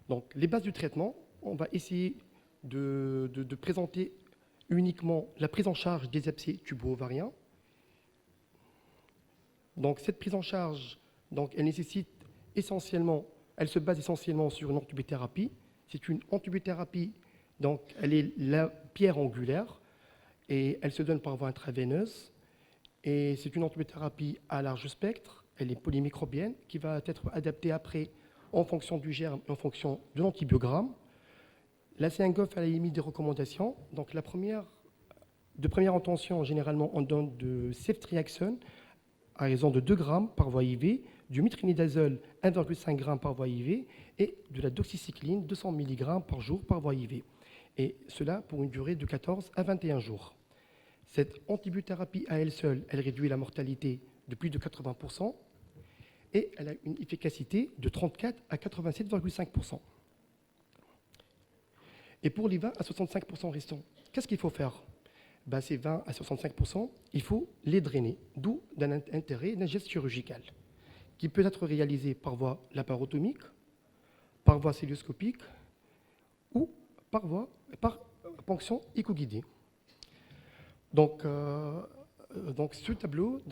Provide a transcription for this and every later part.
Donc, les bases du traitement, on va essayer de présenter uniquement la prise en charge des abcès tubo-ovariens. Donc, cette prise en charge, donc, elle nécessite essentiellement, elle se base essentiellement sur une antibuthérapie. C'est une antibuthérapie, donc, elle est la pierre angulaire et elle se donne par voie intraveineuse. Et c'est une antibuthérapie à large spectre, elle est polymicrobienne, qui va être adaptée après en fonction du germe et en fonction de l'antibiogramme. Là, c'est un GOF à la limite des recommandations. Donc, de première intention, généralement, on donne de ceftriaxone à raison de 2 grammes par voie IV, du métronidazole 1,5 g par voie IV et de la doxycycline 200 mg par jour par voie IV. Et cela pour une durée de 14 à 21 jours. Cette antibuthérapie à elle seule, elle réduit la mortalité de plus de 80% et elle a une efficacité de 34 à 87,5%. Et pour les 20 à 65% restants, qu'est-ce qu'il faut faire? Ces 20 à 65%, il faut les drainer, d'où d'un intérêt d'un geste chirurgical qui peut être réalisé par voie laparotomique, par voie cœlioscopique ou par ponction éco-guidée. Donc, ce tableau,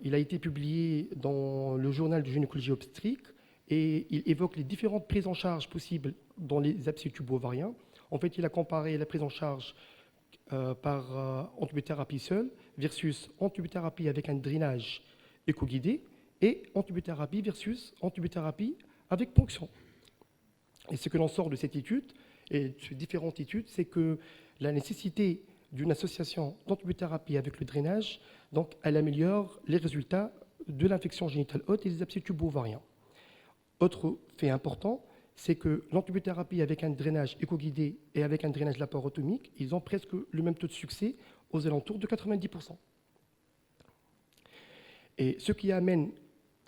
il a été publié dans le journal de gynécologie obstétrique et il évoque les différentes prises en charge possibles dans les abcès tubo-ovariens. En fait, il a comparé la prise en charge par antibuthérapie seule versus antibuthérapie avec un drainage éco-guidé et antibuthérapie versus antibuthérapie avec ponction. Et ce que l'on sort de cette étude et de ces différentes études, c'est que la nécessité d'une association d'antibuthérapie avec le drainage, donc elle améliore les résultats de l'infection génitale haute et des abcès tubo-ovariens. Autre fait important, c'est que l'antibuthérapie avec un drainage éco-guidé et avec un drainage laparotomique, ils ont presque le même taux de succès, aux alentours de 90%. Et ce qui amène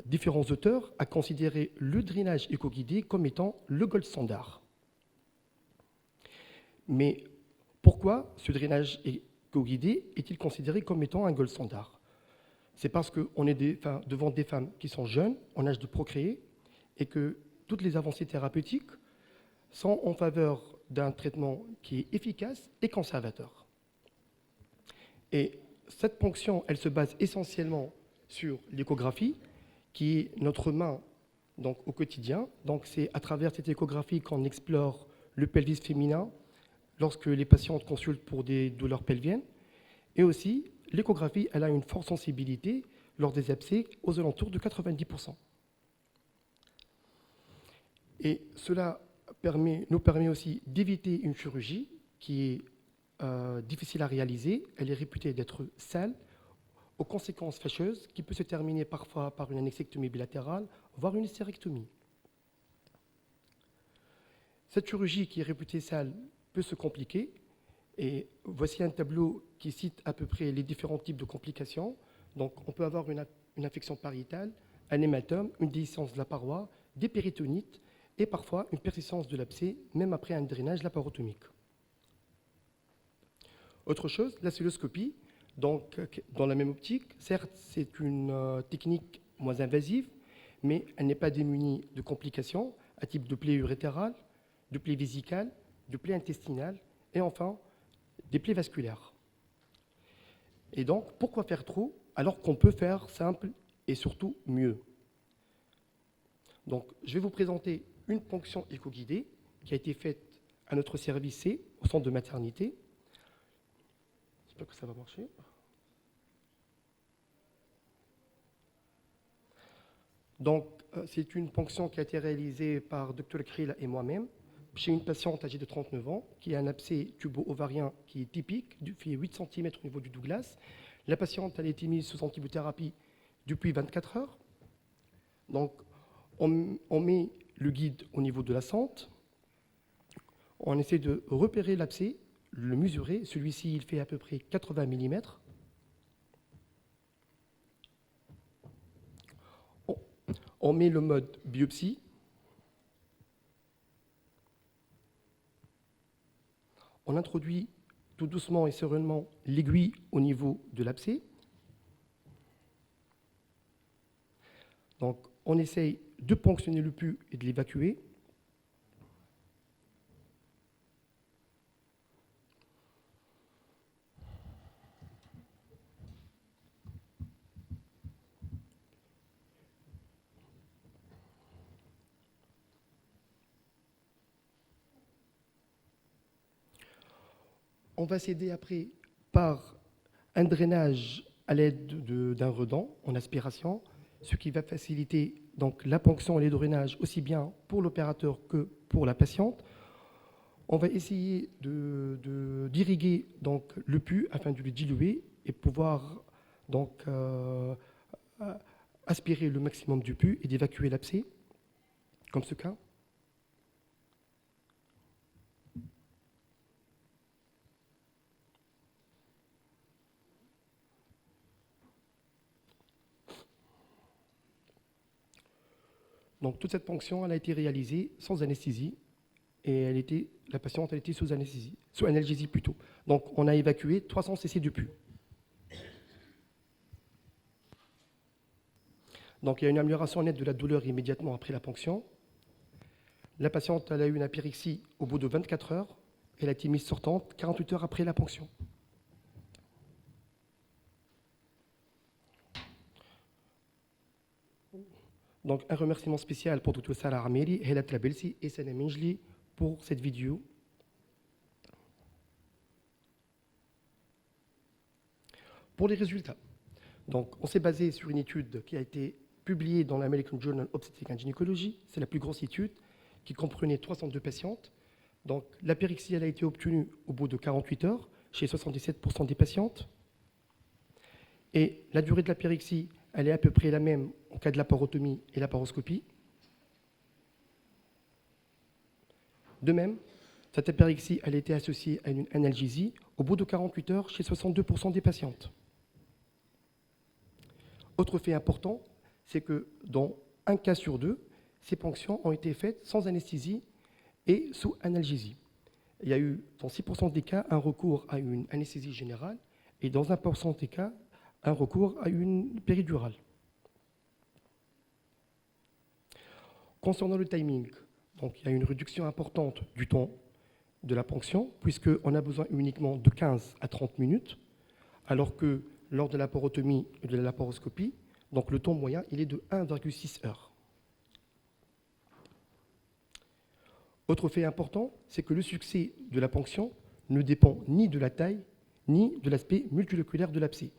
différents auteurs à considérer le drainage éco-guidé comme étant le gold standard. Mais pourquoi ce drainage éco-guidé est-il considéré comme étant un gold standard? C'est parce qu'on est devant des femmes qui sont jeunes, en âge de procréer, et que toutes les avancées thérapeutiques sont en faveur d'un traitement qui est efficace et conservateur. Et cette ponction, elle se base essentiellement sur l'échographie, qui est notre main donc, au quotidien. Donc c'est à travers cette échographie qu'on explore le pelvis féminin lorsque les patientes consultent pour des douleurs pelviennes. Et aussi, l'échographie, elle a une forte sensibilité lors des abcès aux alentours de 90%. Et cela nous permet aussi d'éviter une chirurgie qui est difficile à réaliser. Elle est réputée d'être sale, aux conséquences fâcheuses, qui peut se terminer parfois par une annexectomie bilatérale, voire une hystérectomie. Cette chirurgie qui est réputée sale peut se compliquer. Et voici un tableau qui cite à peu près les différents types de complications. Donc, on peut avoir une infection pariétale, un hématome, une déhiscence de la paroi, des péritonites et parfois une persistance de l'abcès, même après un drainage laparotomique. Autre chose, la cœlioscopie. Donc, dans la même optique, certes, c'est une technique moins invasive, mais elle n'est pas démunie de complications à type de plaies urétérales, de plaies vésicales, de plaies intestinales et enfin des plaies vasculaires. Et donc, pourquoi faire trop alors qu'on peut faire simple et surtout mieux? Donc, je vais vous présenter une ponction éco-guidée qui a été faite à notre service C, au centre de maternité. J'espère que ça va marcher. Donc, c'est une ponction qui a été réalisée par Dr Krill et moi-même chez une patiente âgée de 39 ans qui a un abcès tubo-ovarien qui est typique, fait 8 cm au niveau du Douglas. La patiente a été mise sous antibuthérapie depuis 24 heures. Donc, on met le guide au niveau de la sente. On essaie de repérer l'abcès, le mesurer. Celui-ci, il fait à peu près 80 mm. On met le mode biopsie. On introduit tout doucement et sereinement l'aiguille au niveau de l'abcès. Donc, on essaye de ponctionner le pus et de l'évacuer. On va s'aider après par un drainage à l'aide d'un redent en aspiration, ce qui va faciliter donc la ponction et le drainage aussi bien pour l'opérateur que pour la patiente. On va essayer d'irriguer donc le pus afin de le diluer et pouvoir donc aspirer le maximum du pus et d'évacuer l'abcès, comme ce cas. Donc toute cette ponction elle a été réalisée sans anesthésie et la patiente elle était sous anesthésie, sous analgésie plutôt. Donc on a évacué 300 cc de pus. Donc il y a une amélioration nette de la douleur immédiatement après la ponction. La patiente elle a eu une apyrexie au bout de 24 heures et elle a été mise sortante 48 heures après la ponction. Donc un remerciement spécial pour Dr Salah Amiri, Helat Labelsi et Sana Minjli pour cette vidéo. Pour les résultats, donc on s'est basé sur une étude qui a été publiée dans l'American Journal of Obstetrics and Gynecology. C'est la plus grosse étude qui comprenait 302 patientes. Donc l'apyrexie elle a été obtenue au bout de 48 heures chez 77% des patientes. Et la durée de l'apyrexie elle est à peu près la même en cas de laparotomie et laparoscopie. De même, cette apyrexie elle a été associée à une analgésie au bout de 48 heures chez 62% des patientes. Autre fait important, c'est que dans un cas sur deux, ces ponctions ont été faites sans anesthésie et sous analgésie. Il y a eu dans 6% des cas un recours à une anesthésie générale et dans 1% des cas un recours à une péridurale. Concernant le timing, donc il y a une réduction importante du temps de la ponction, puisqu'on a besoin uniquement de 15 à 30 minutes, alors que lors de la laporotomie et de la laparoscopie, donc le temps moyen il est de 1,6 heures. Autre fait important, c'est que le succès de la ponction ne dépend ni de la taille, ni de l'aspect multilocunaire de l'abcès.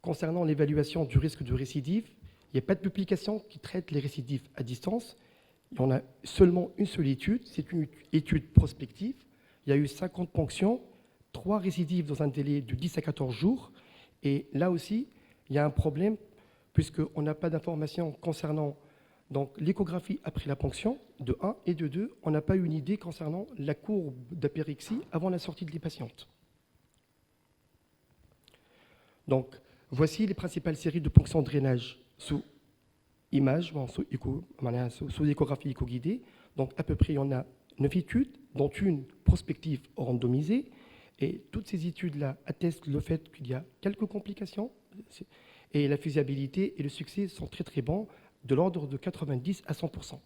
Concernant l'évaluation du risque de récidive, il n'y a pas de publication qui traite les récidives à distance. Il y en a seulement une seule étude, c'est une étude prospective. Il y a eu 50 ponctions, 3 récidives dans un délai de 10 à 14 jours. Et là aussi, il y a un problème, puisqu'on n'a pas d'informations concernant l'échographie après la ponction, de 1, et de 2, on n'a pas eu une idée concernant la courbe d'apyrexie avant la sortie des patientes. Donc, voici les principales séries de ponctions de drainage sous image, sous échographie éco-guidée. Donc, à peu près, il y en a 9 études, dont une prospective randomisée. Et toutes ces études-là attestent le fait qu'il y a quelques complications. Et la faisabilité et le succès sont très très bons, de l'ordre de 90 à 100%.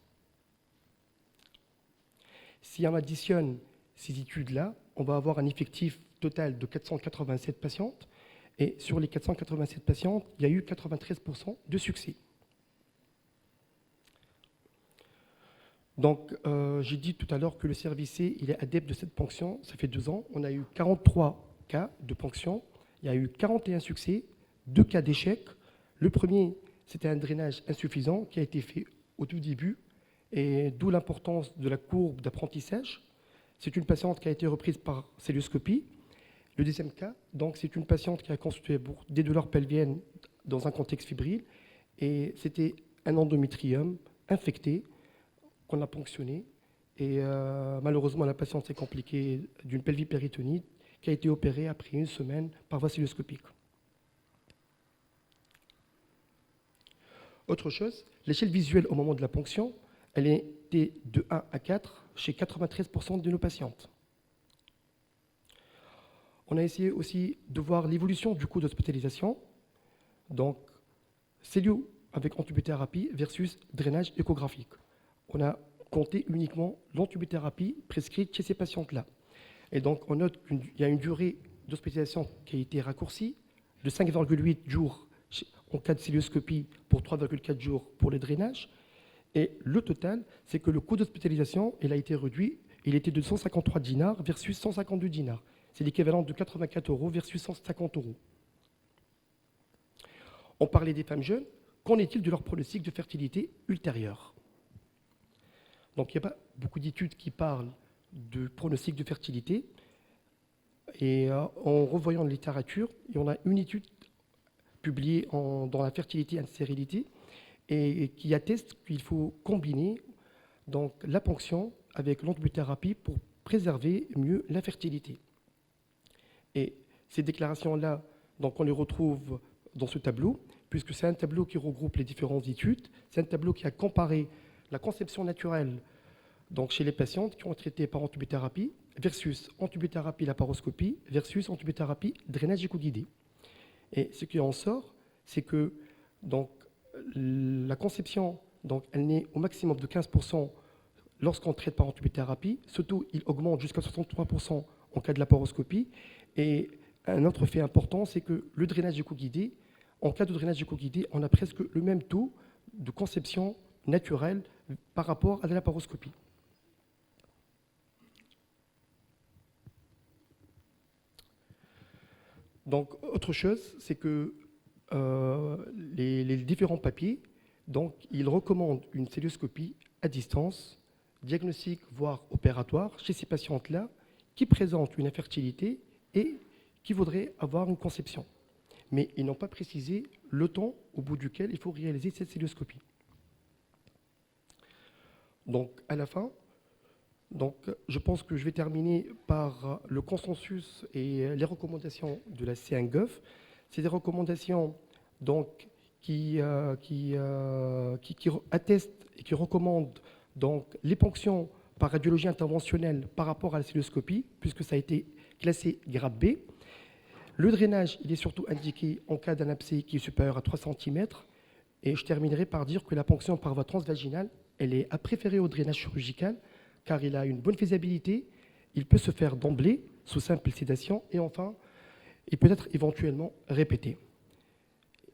Si on additionne ces études-là, on va avoir un effectif total de 487 patientes. Et sur les 487 patientes, il y a eu 93% de succès. Donc, j'ai dit tout à l'heure que le service C, il est adepte de cette ponction. Ça fait 2 ans. On a eu 43 cas de ponction. Il y a eu 41 succès, 2 cas d'échec. Le premier, c'était un drainage insuffisant qui a été fait au tout début, et d'où l'importance de la courbe d'apprentissage. C'est une patiente qui a été reprise par célioscopie. Le deuxième cas, donc, c'est une patiente qui a consulté pour des douleurs pelviennes dans un contexte fébrile, et c'était un endométrium infecté qu'on a ponctionné. Et malheureusement, la patiente s'est compliquée d'une pelvipéritonite qui a été opérée après 1 semaine par voie célioscopique. Autre chose, l'échelle visuelle au moment de la ponction, elle était de 1 à 4 chez 93% de nos patientes. On a essayé aussi de voir l'évolution du coût d'hospitalisation. Donc, cellule avec antibuthérapie versus drainage échographique. On a compté uniquement l'antibuthérapie prescrite chez ces patientes-là. Et donc, on note qu'il y a une durée d'hospitalisation qui a été raccourcie de 5,8 jours en cas de célioscopie pour 3,4 jours pour le drainage. Et le total, c'est que le coût d'hospitalisation il a été réduit il était de 153 dinars versus 152 dinars. C'est l'équivalent de 84 euros versus 150 euros. On parlait des femmes jeunes. Qu'en est-il de leur pronostic de fertilité ultérieure? Donc, il n'y a pas beaucoup d'études qui parlent de pronostic de fertilité. Et en revoyant la littérature, il y en a une étude publiée dans la fertilité et la stérilité et qui atteste qu'il faut combiner donc, la ponction avec l'antibiothérapie pour préserver mieux la fertilité. Et ces déclarations-là, donc, on les retrouve dans ce tableau, puisque c'est un tableau qui regroupe les différentes études. C'est un tableau qui a comparé la conception naturelle donc chez les patientes qui ont été traitées par antibiothérapie versus antibiothérapie laparoscopie versus antibiothérapie drainage écho-guidé. Et ce qui en sort, c'est que donc, la conception, donc, elle naît au maximum de 15% lorsqu'on traite par antibiothérapie. Ce taux, il augmente jusqu'à 63% en cas de laparoscopie. Et un autre fait important, c'est que le drainage écho-guidé, en cas de drainage écho-guidé, on a presque le même taux de conception naturelle par rapport à la laparoscopie. Donc, autre chose, c'est que les différents papiers, donc, ils recommandent une cœlioscopie à distance, diagnostic voire opératoire, chez ces patientes-là qui présentent une infertilité et qui voudraient avoir une conception. Mais ils n'ont pas précisé le temps au bout duquel il faut réaliser cette cœlioscopie. Donc, à la fin, donc, je pense que je vais terminer par le consensus et les recommandations de la C1GOV. C'est des recommandations donc, qui attestent et qui recommandent donc, les ponctions par radiologie interventionnelle par rapport à la cœlioscopie, puisque ça a été classé grade B. Le drainage, il est surtout indiqué en cas d'un abcès qui est supérieur à 3 cm. Et je terminerai par dire que la ponction par voie transvaginale, elle est à préférer au drainage chirurgical, car il a une bonne faisabilité, il peut se faire d'emblée, sous simple sédation, et enfin, il peut être éventuellement répété.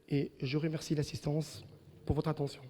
Et je remercie l'assistance pour votre attention.